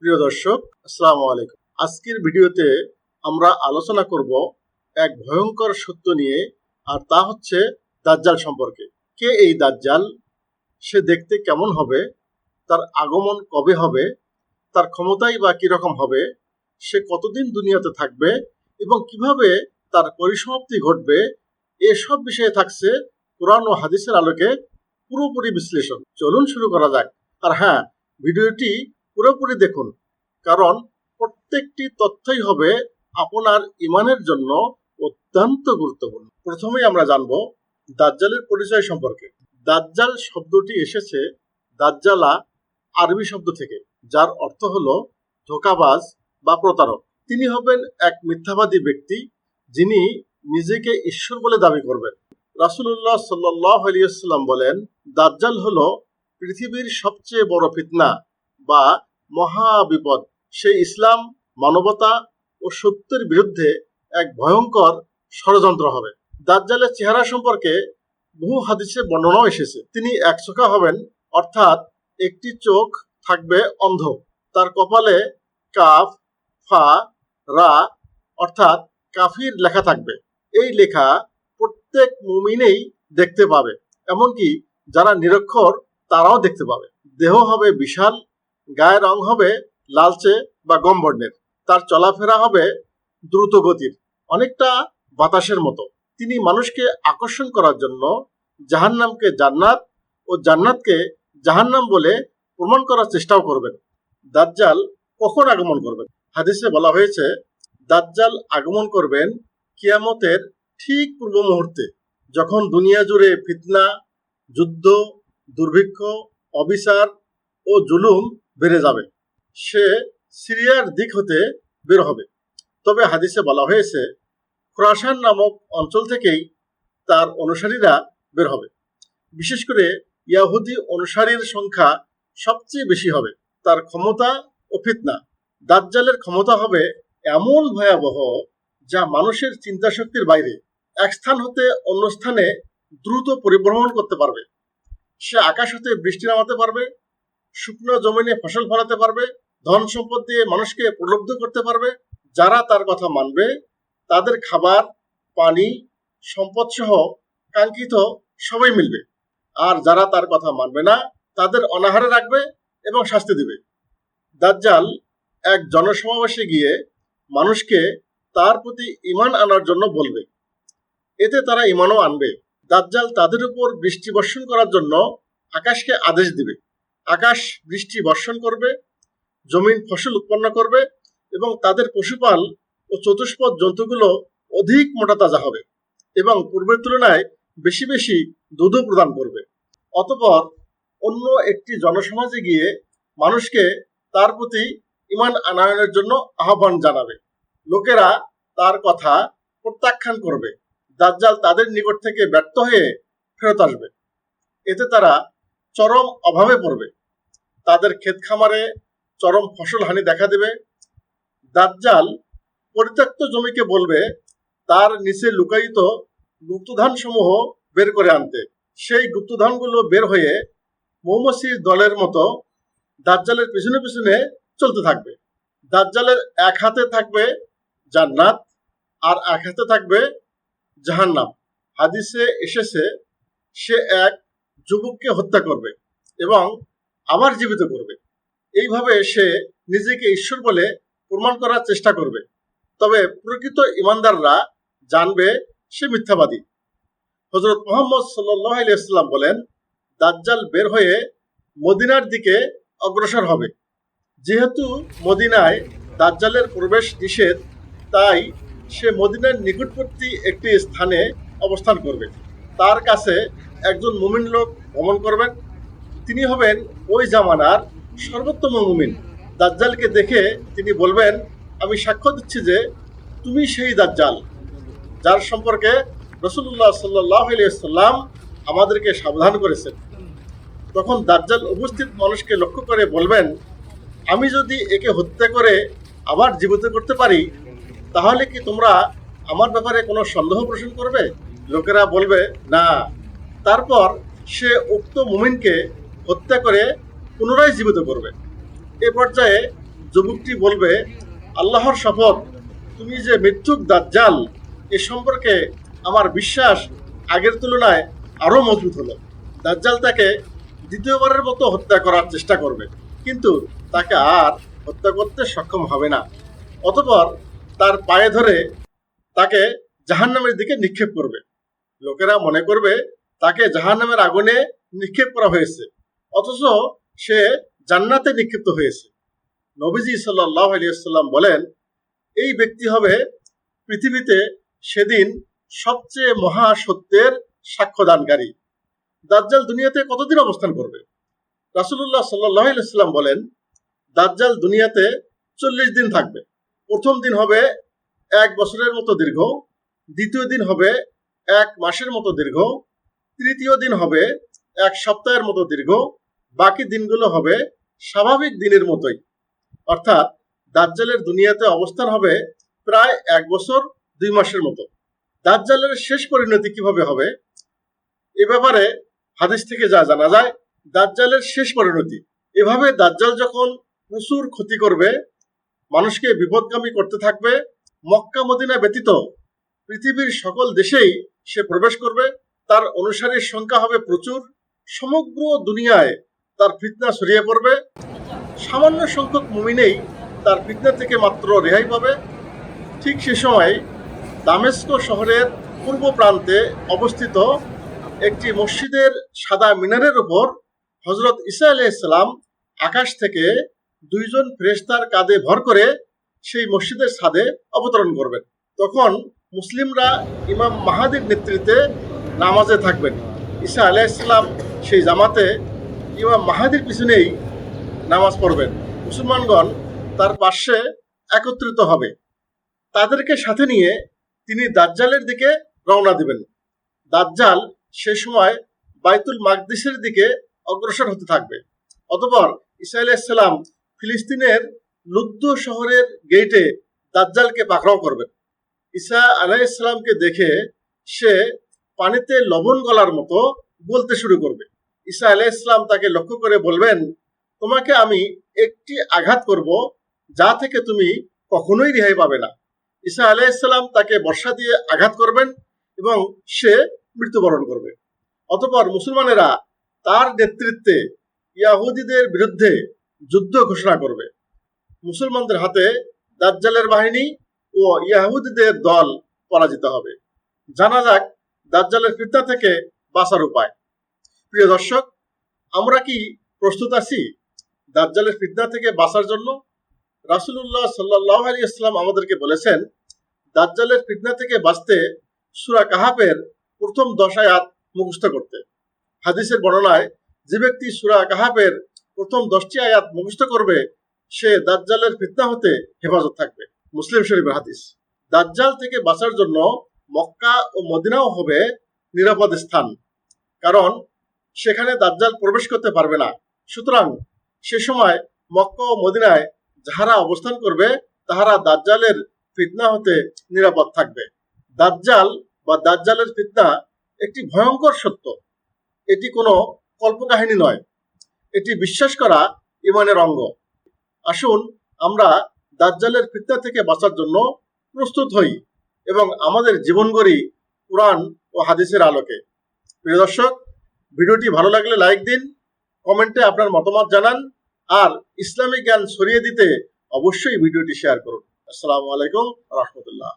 প্রিয় দর্শক, আসসালামু আলাইকুম। আজকের ভিডিওতে আমরা আলোচনা করব এক ভয়ঙ্কর সত্য নিয়ে, আর তা হচ্ছে দাজ্জাল সম্পর্কে। কে এই দাজ্জাল? সে দেখতে কেমন হবে? তার আগমন কবে হবে? তার ক্ষমতাই বা কিরকম হবে? সে কতদিন দুনিয়াতে থাকবে এবং কিভাবে তার পরিসমাপ্তি ঘটবে? এসব বিষয়ে থাকছে কোরআন ও হাদিসের আলোকে পুরোপুরি বিশ্লেষণ। চলুন শুরু করা যাক। আর হ্যাঁ, ভিডিওটি পুরোপুরি দেখুন, কারণ প্রত্যেকটি তথ্যই হবে আপনার ঈমানের জন্য অত্যন্ত গুরুত্বপূর্ণ। প্রথমেই আমরা জানব দাজ্জালের পরিচয় সম্পর্কে। দাজ্জাল শব্দটি এসেছে দাজ্জালা আরবি শব্দ থেকে, যার অর্থ হলো ধোঁকাবাজ বা প্রতারক। তিনি হবেন এক মিথ্যাবাদী ব্যক্তি, যিনি নিজেকে ঈশ্বর বলে দাবি করবেন। রাসূলুল্লাহ সাল্লাল্লাহু আলাইহি ওয়াসাল্লাম বলেন, দাজ্জাল হলো পৃথিবীর সবচেয়ে বড় ফিতনা বা মহাবিপদ। সে ইসলাম, মানবতা ও সত্যের বিরুদ্ধে এক ভয়ঙ্কর ষড়যন্ত্র হবে। দাজ্জালের চেহারা সম্পর্কে বহু হাদিসে বর্ণনাও এসেছে। তিনি একচোখা হবেন, অর্থাৎ একটি চোখ থাকবে অন্ধ। তার কপালে কাফ, ফা, রা অর্থাৎ কাফির লেখা থাকবে। এই লেখা প্রত্যেক মুমিনেই দেখতে পাবে, এমনকি যারা নিরক্ষর তারাও দেখতে পাবে। দেহ হবে বিশাল, গায়ের রং হবে লালচে বা গম বর্ণের। তার চলাফেরা হবে দ্রুত গতির, অনেকটা বাতাসের মতো। তিনি মানুষকে আকর্ষণ করার জন্য জাহান্নামকে জান্নাত ও জান্নাতকে জাহান্নাম বলে প্রমাণ করার চেষ্টাও করবেন। দাজ্জাল কখন আগমন করবেন? হাদিসে বলা হয়েছে, দাজ্জাল আগমন করবেন কিয়ামতের ঠিক পূর্ব মুহূর্তে, যখন দুনিয়া জুড়ে ফিতনা, যুদ্ধ, দুর্ভিক্ষ, অবিচার ও জুলুম বেড়ে যাবে। সে সিরিয়ার দিক হতে বের হবে। তবে হাদিসে বলা হয়েছে, খুরাসান নামক অঞ্চল থেকেই তার অনুসারীরা বের হবে। বিশেষ করে ইয়াহুদি অনুসারীর সংখ্যা সবচেয়ে বেশি হবে। তার ক্ষমতা ও ফিতনা। দাজ্জালের ক্ষমতা হবে এমন ভয়াবহ, যা মানুষের চিন্তা শক্তির বাইরে। এক স্থান হতে অন্য স্থানে দ্রুত পরিভ্রমণ করতে পারবে। সে আকাশ হতে বৃষ্টি নামাতে পারবে, শুকনো জমিনে ফসল ফলাতে পারবে, ধন সম্পদ দিয়ে মানুষকে প্রলুব্ধ করতে পারবে। যারা তার কথা মানবে তাদের খাবার, পানি, সম্পদ সহ কাঙ্ক্ষিত সবই মিলবে। আর যারা তার কথা মানবে না তাদের অনাহারে রাখবে এবং শাস্তি দিবে। দাজ্জাল এক জনসমাবেশে গিয়ে মানুষকে তার প্রতি ঈমান আনার জন্য বলবে। এতে তারা ঈমানও আনবে। দাজ্জাল তাদের উপর বৃষ্টি বর্ষণ করার জন্য আকাশকে আদেশ দিবে। আকাশ বৃষ্টি বর্ষণ করবে, জমিন ফসল উৎপন্ন করবে এবং তাদের পশুপাল ও চতুষ্পদ জন্তুগুলো অধিক মোটা তাজা হবে এবং পূর্বের তুলনায় বেশি বেশি দুধও প্রদান করবে। অতঃপর অন্য একটি জনসমাজে গিয়ে মানুষকে তার প্রতি ঈমান আনয়নের জন্য আহ্বান জানাবে। লোকেরা তার কথা প্রত্যাখ্যান করবে। দাজ্জাল তাদের নিকট থেকে ব্যর্থ হয়ে ফেরত আসবে। এতে তারা চরম অভাবে পড়বে। তাদের ক্ষেত খামারে চরম ফসল হানি দেখা দেবে। দাজ্জাল পরিত্যক্ত জমিকে বলবে তার নিচে লুকায়িত গুপ্তধন সমূহ বের করে আনতে। সেই গুপ্তধনগুলো বের হয়ে মৌমাছির দলের মতো দাজ্জালের পিছনে পিছনে চলতে থাকবে। দাজ্জালের এক হাতে থাকবে জান্নাত আর এক হাতে থাকবে জাহান্নাম। হাদিসে এসেছে, সে এক যুবককে হত্যা করবে এবং আবার জীবিত করবে। এইভাবে সে নিজেকে ঈশ্বর বলে প্রমাণ করার চেষ্টা করবে। তবে প্রকৃত ঈমানদাররা জানবে সে মিথ্যাবাদী। হযরত মুহাম্মদ সাল্লাল্লাহু আলাইহি ওয়াসাল্লাম বলেন, দাজ্জাল বের হয়ে মদিনার দিকে অগ্রসর হবে। যেহেতু মদিনায় দাজ্জালের প্রবেশ নিষেধ, তাই সে মদিনার নিকটবর্তী একটি স্থানে অবস্থান করবে। তার কাছে একজন মুমিন লোক ভ্রমণ করবেন। তিনি হবেন ওই জামানার সর্বোত্তম মুমিন। দাজ্জালকে দেখে তিনি বলবেন, আমি সাক্ষ্য দিচ্ছি যে তুমি সেই দাজ্জাল, যার সম্পর্কে রাসূলুল্লাহ সাল্লাল্লাহু আলাইহি ওয়াসাল্লাম আমাদেরকে সাবধান করেছেন। তখন দাজ্জাল উপস্থিত মানুষকে লক্ষ্য করে বলবেন, আমি যদি একে হত্যা করে আবার জীবিত করতে পারি, তাহলে কি তোমরা আমার ব্যাপারে কোনো সন্দেহ পোষণ করবে? লোকেরা বলবে, না। তারপর সে উক্ত মুমিনকে হত্যা করে পুনরায় জীবিত করবে। এ পর্যায়ে যুবকটি বলবে, আল্লাহর শপথ, তুমি যে মিথ্যুক দাজ্জাল, এ সম্পর্কে আমার বিশ্বাস আগের তুলনায় আরো মজবুত হলো। দাজ্জাল তাকে দ্বিতীয়বারের মতো হত্যা করার চেষ্টা করবে, কিন্তু তাকে আর হত্যা করতে সক্ষম হবে না। অতঃপর তার পায়ে ধরে তাকে জাহান্নামের দিকে নিক্ষেপ করবে। লোকেরা মনে করবে তাকে জাহান্নামের আগুনে নিক্ষেপ করা হয়েছে, অথচ সে জান্নাতে নিক্ষিপ্ত হয়েছে। নবীজি সাল্লাল্লাহু আলাইহি ওয়াসাল্লাম বলেন, এই ব্যক্তি হবে পৃথিবীতে সেদিন সবচেয়ে মহা সত্যের সাক্ষ্যদানকারী। দাজ্জাল দুনিয়াতে কতদিন অবস্থান করবে? রাসূলুল্লাহ সাল্লাল্লাহু আলাইহি ওয়াসাল্লাম বলেন, দাজ্জাল দুনিয়াতে 40 দিন থাকবে। প্রথম দিন হবে 1 বছরের মতো দীর্ঘ, দ্বিতীয় দিন হবে 1 মাসের মতো দীর্ঘ, তৃতীয় দিন হবে 1 সপ্তাহের মতো দীর্ঘ, বাকি দিনগুলো হবে স্বাভাবিক দিনের মতোই। অর্থাৎ দাজ্জালের দুনিয়াতে অবস্থান হবে প্রায় 1 বছর 2 মাসের মতো। দাজ্জালের শেষ পরিণতি কিভাবে হবে, এ ব্যাপারে হাদিস থেকে যা জানা যায়, দাজ্জালের শেষ পরিণতি এভাবে, দাজ্জাল যখন প্রচুর ক্ষতি করবে, মানুষকে বিপদগামী করতে থাকবে, মক্কা মদিনা ব্যতীত পৃথিবীর সকল দেশেই সে প্রবেশ করবে, তার অনুসারীর সংখ্যা হবে প্রচুর, সমগ্র দুনিয়ায় তার ফিতনা ছড়িয়ে পড়বে, সামান্য সংখ্যক মুমিনেই তার ফিতনা থেকে মাত্র রেহাই পাবে। ঠিক সে সময় দামেস্ক শহরের পূর্ব প্রান্তে অবস্থিত একটি মসজিদের সাদা মিনারের উপর হযরত ঈসা আলাইহিস সালাম আকাশ থেকে 2 জন ফেরেশতার কাঁধে ভর করে সেই মসজিদের ছাদে অবতরণ করবেন। তখন মুসলিমরা ইমাম মাহাদির নেতৃত্বে নামাজে থাকবেন। ঈসা আলাইহিস সালাম সেই জামাতে ইমাম মাহাদির পিছনেই নামাজ পড়বেন। মুসলমানগণ তার পাশে একত্রিত হবে। তাদেরকে সাথে নিয়ে তিনি দাজ্জালের দিকে রওনা দিবেন। দাজ্জাল সে সময় বাইতুল মাকদিসের দিকে অগ্রসর হতে থাকবে। অতঃপর ঈসা আলাইহিস সালাম ফিলিস্তিনের লুদ্দ শহরের গেটে দাজ্জালকে পাকড়াও করবেন। ঈসা আলাইহিস সালামকে দেখে সে পানিতে লবণ গলার মতো বলতে শুরু করবে। ঈসা আলাইহিস সালাম তাকে লক্ষ্য করে বলবেন, তোমাকে আমি একটি আঘাত করব, যা থেকে তুমি কখনোই রেহাই পাবে না। ঈসা আলাইহিস সালাম তাকে বর্ষা দিয়ে আঘাত করবেন এবং সে মৃত্যুবরণ করবে। অতঃপর মুসলমানেরা তার নেতৃত্বে ইয়াহুদীদের বিরুদ্ধে যুদ্ধ ঘোষণা করবে। মুসলমানদের হাতে দাজ্জালের বাহিনী ও ইয়াহুদীদের দল পরাজিত হবে। জানা যাক দাজ্জালের ফিতনা থেকে বাঁচার উপায়। প্রিয় দর্শক, আমরা কি প্রস্তুত আছি দাজ্জালের ফিতনা থেকে বাঁচার জন্য? রাসূলুল্লাহ সাল্লাল্লাহু আলাইহি ওয়াসাল্লাম আমাদেরকে বলেছেন, দাজ্জালের ফিতনা থেকে বাঁচতে সূরা কাহাফের প্রথম 10 আয়াত মুখস্থ করতে। হাদিসের বর্ণনায়, যে ব্যক্তি সূরা কাহাফের প্রথম 10টি আয়াত মুখস্থ করবে, সে দাজ্জালের ফিতনা হতে হেফাজত থাকবে। মুসলিম শরীফের হাদিস। দাজ্জাল থেকে বাঁচার জন্য মক্কা ও মদিনাও হবে নিরাপদ স্থান, কারণ সেখানে দাজ্জাল প্রবেশ করতে পারবে না। সুতরাং সে সময় মক্কা ও মদিনায় যাহারা অবস্থান করবে, তাহারা দাজ্জালের ফিতনা হতে নিরাপদ থাকবে। দাজ্জাল বা দাজ্জালের ফিতনা একটি ভয়ঙ্কর সত্য। এটি কোনো কল্পকাহিনী নয়, এটি বিশ্বাস করা ঈমানের অঙ্গ। আসুন আমরা দাজ্জালের ফিতনা থেকে বাঁচার জন্য প্রস্তুত হই এবং আমাদের জীবন গড়ি কুরআন ও হাদিসের আলোকে। প্রিয় দর্শক, ভিডিওটি ভালো লাগলে লাইক দিন, কমেন্টে আপনার মতামত জানান, আর ইসলামিক জ্ঞান ছড়িয়ে দিতে অবশ্যই ভিডিওটি শেয়ার করুন। আসসালামু আলাইকুম ওয়া রাহমাতুল্লাহ।